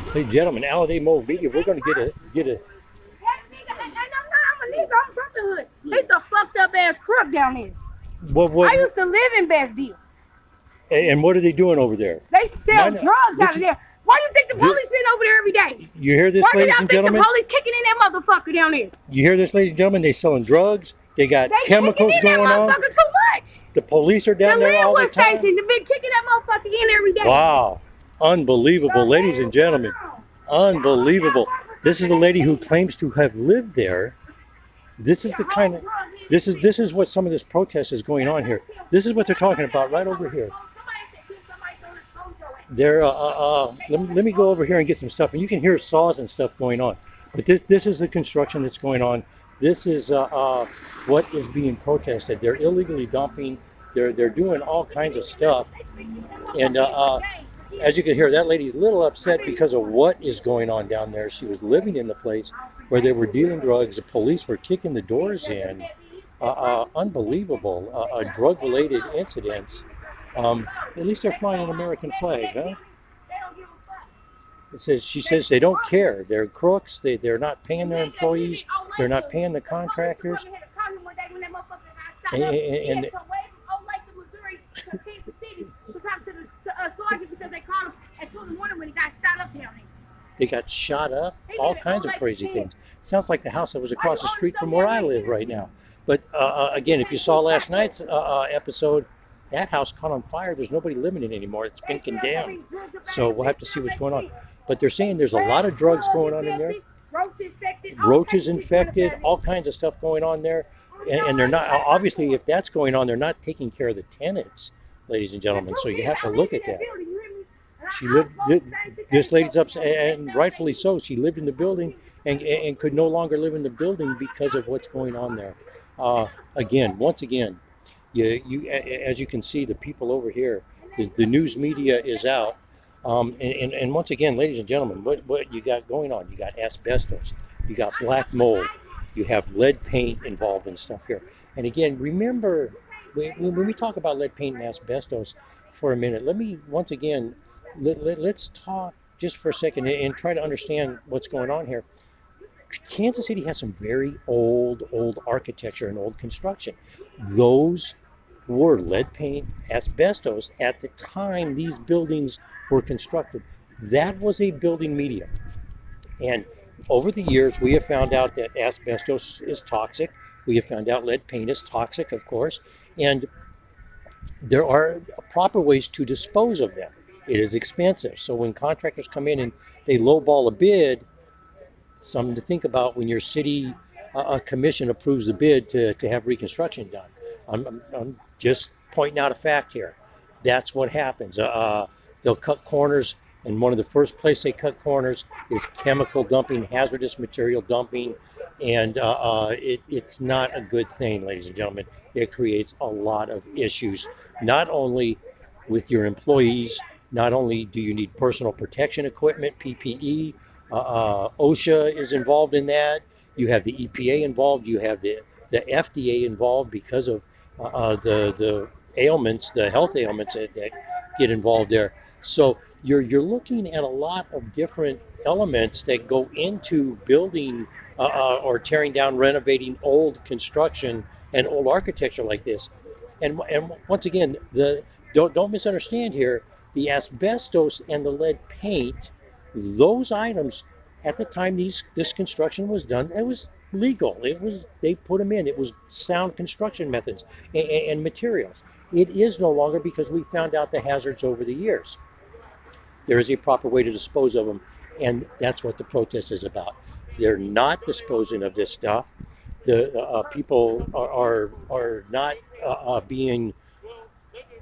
Ladies and gentlemen, Alade Mo Media, we're going to get a. And I'm a nigga. I'm from the hood. He's a fucked up ass crook down there. What I used to live in Best Deal. and what are they doing over there? They sell Mine, drugs out this of is there. Why do you think the this, police been over there every day? you hear Why this, do ladies y'all and think the gentlemen? police kicking in that motherfucker down there? You hear this, ladies and gentlemen? They selling drugs. They got They kicking chemicals in that going on. motherfucker too much. The police are The down there all the Linwood time. station, they been kicking that motherfucker in every day. Wow, unbelievable, ladies and gentlemen, unbelievable. This is a lady who claims to have lived there. This is the kind of this is what some of this protest is going on here. This is what they're talking about right over here. Let me go over here and get some stuff, and you can hear saws and stuff going on. But this is the construction that's going on. This is what is being protested. They're illegally dumping. They're doing all kinds of stuff, and as you can hear, that lady's a little upset because of what is going on down there. She was living in the place where they were dealing drugs. The police were kicking the doors in. Unbelievable drug-related incidents. At least they're flying an American flag, huh? She says they don't care. They're crooks. They're not paying their employees. They're not paying the contractors. And they got shot up. All kinds of crazy things. Sounds like the house that was across the street from where I live right now. But again, if you saw last night's episode, that house caught on fire. There's nobody living in it anymore. It's been condemned. So we'll have to see what's going on. But they're saying there's a lot of drugs going on in there. Roaches infected, all kinds of stuff going on there. And they're not, obviously, if that's going on, they're not taking care of the tenants, ladies and gentlemen. So you have to look at that. She lived, this lady's upset, and rightfully so. She lived in the building and could no longer live in the building because of what's going on there. Once again, as you can see, the people over here, the news media is out. And once again, ladies and gentlemen, what you got going on? You got asbestos, you got black mold, you have lead paint involved in stuff here. And again, remember, when we talk about lead paint and asbestos for a minute, let me once again, let's talk just for a second and try to understand what's going on here. Kansas City has some very old architecture and old construction. Those were lead paint, asbestos at the time these buildings were constructed. That was a building medium. And over the years, we have found out that asbestos is toxic. We have found out lead paint is toxic, of course. And there are proper ways to dispose of them. It is expensive. So when contractors come in and they lowball a bid, something to think about when your city commission approves the bid to have reconstruction done. I'm just pointing out a fact here. That's what happens. They'll cut corners, and one of the first places they cut corners is chemical dumping, hazardous material dumping, and it's not a good thing, ladies and gentlemen. It creates a lot of issues, not only with your employees, not only do you need personal protection equipment, PPE, OSHA is involved in that. You have the EPA involved. You have the FDA involved because of the ailments, the health ailments that get involved there. So you're looking at a lot of different elements that go into building or tearing down, renovating old construction and old architecture like this. And once again, the don't misunderstand here. The asbestos and the lead paint, those items at the time this construction was done, it was legal. It was, they put them in. It was sound construction methods and materials. It is no longer because we found out the hazards over the years. There is a proper way to dispose of them, and that's what the protest is about. They're not disposing of this stuff. The people are not being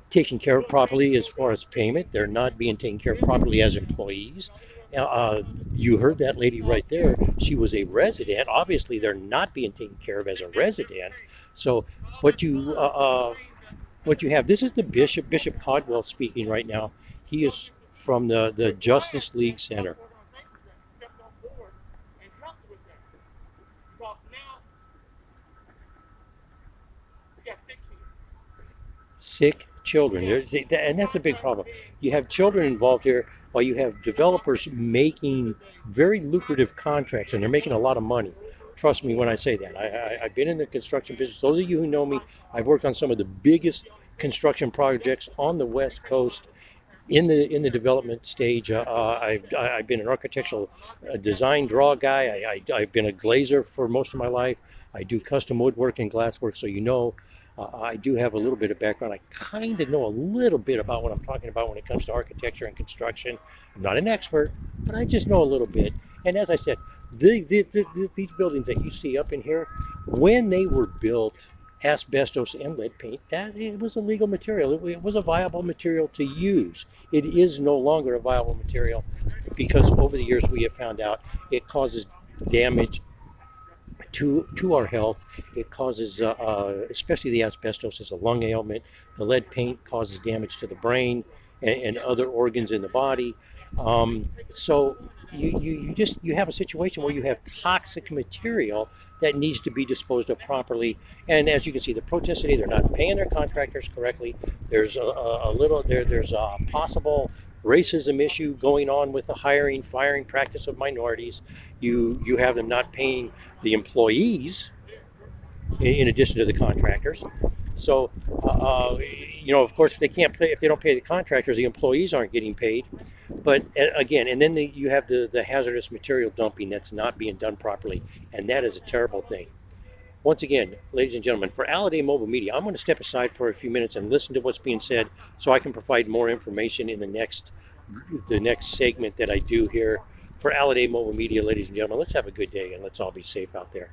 taken care of properly as far as payment. They're not being taken care of properly as employees. You heard that lady right there. She was a resident. Obviously, they're not being taken care of as a resident. So what you have, this is the Bishop Caldwell speaking right now. He is from the Justice League Center. Sick children, and that's a big problem. You have children involved here. while you have developers making very lucrative contracts, and they're making a lot of money. Trust me when I say that. I've been in the construction business. Those of you who know me, I've worked on some of the biggest construction projects on the West Coast in the development stage. I've been an architectural design draw guy. I've been a glazer for most of my life. I do custom woodwork and glasswork, so I do have a little bit of background. I kind of know a little bit about what I'm talking about when it comes to architecture and construction. I'm not an expert, but I just know a little bit. And as I said, these buildings that you see up in here, when they were built, asbestos and lead paint, that it was a legal material. It was a viable material to use. It is no longer a viable material because over the years we have found out it causes damage to our health. It causes, especially the asbestos, is a lung ailment. The lead paint causes damage to the brain and other organs in the body. So you have a situation where you have toxic material that needs to be disposed of properly. And as you can see, the protests today, they're not paying their contractors correctly. There's there's a possible racism issue going on with the hiring, firing practice of minorities. You have them not paying the employees in addition to the contractors. So, of course, if they don't pay the contractors, the employees aren't getting paid. But again, and then you have the hazardous material dumping that's not being done properly, and that is a terrible thing. Once again, ladies and gentlemen, for Alliday Mobile Media, I'm going to step aside for a few minutes and listen to what's being said so I can provide more information in the next segment that I do here. For Alliday Mobile Media, ladies and gentlemen, let's have a good day and let's all be safe out there.